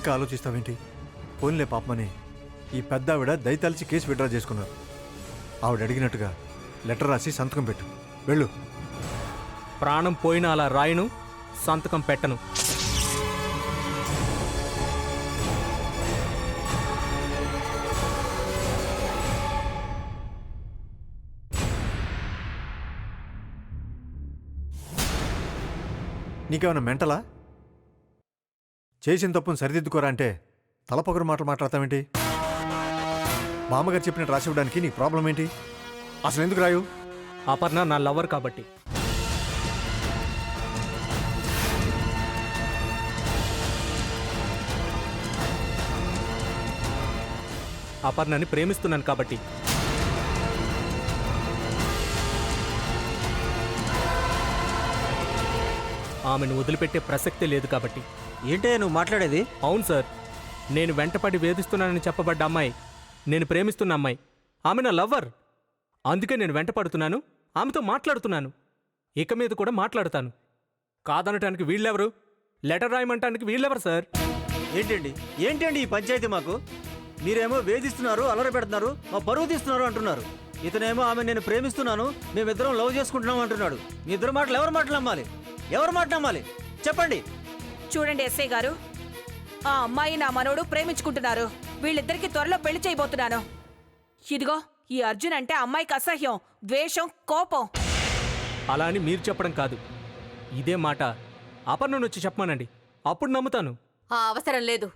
ఇంకా ఆలోచిస్తావేంటి? పోన్లే పాపమని ఈ పెద్ద ఆవిడ దయతలిచి కేసు విడ్రా చేసుకున్నారు. ఆవిడ అడిగినట్టుగా లెటర్ రాసి సంతకం పెట్టు. వెళ్ళు. ప్రాణం పోయినా అలా రాయను, సంతకం పెట్టను. నీకేమైనా మెంటలా? చేసిన తప్పును సరిదిద్దుకోరా అంటే తలపొగరు మాటలు మాట్లాడతావేంటి? మామగారు చెప్పినట్టు రాసి ఇవ్వడానికి నీకు ప్రాబ్లం ఏంటి? అసలు ఎందుకు రాయు? అపర్ణ నా లవర్ కాబట్టి. అపర్ణని ప్రేమిస్తున్నాను కాబట్టి. ఆమెను వదిలిపెట్టే ప్రసక్తే లేదు కాబట్టి. ఏంటే నువ్వు మాట్లాడేది? అవును సార్, నేను వెంటపడి వేధిస్తున్నానని చెప్పబడ్డ అమ్మాయి నేను ప్రేమిస్తున్న అమ్మాయి. ఆమె నా లవ్వర్. అందుకే నేను వెంటపడుతున్నాను, ఆమెతో మాట్లాడుతున్నాను. ఇక మీద కూడా మాట్లాడతాను. కాదనటానికి వీళ్ళెవరు? లెటర్ రాయమంటానికి వీళ్ళెవరు సార్? ఏంటండి ఈ పంచాయతీ? మాకు మీరేమో వేధిస్తున్నారు, అలర పెడుతున్నారు, మా పరువు తీస్తున్నారు అంటున్నారు. ఇతనేమో ఆమె నేను ప్రేమిస్తున్నాను, మేమిద్దరం లవ్ చేసుకుంటున్నాం అంటున్నాడు. మీ ఇద్దరు మాటలు ఎవరు మాట నమ్మాలి చెప్పండి. చూడండి ఎస్ఐ గారు, ఆ అమ్మాయి నా మనోడు ప్రేమించుకుంటున్నారు. వీళ్ళిద్దరికి త్వరలో పెళ్లి చేయబోతున్నాను. ఇదిగో ఈ అర్జున్ అంటే అమ్మాయికి అసహ్యం, ద్వేషం, కోపం. అలా అని మీరు చెప్పడం కాదు, ఇదే మాట అపర్ణను వచ్చి చెప్పమానండి, అప్పుడు నమ్ముతాను. ఆ అవసరం లేదు.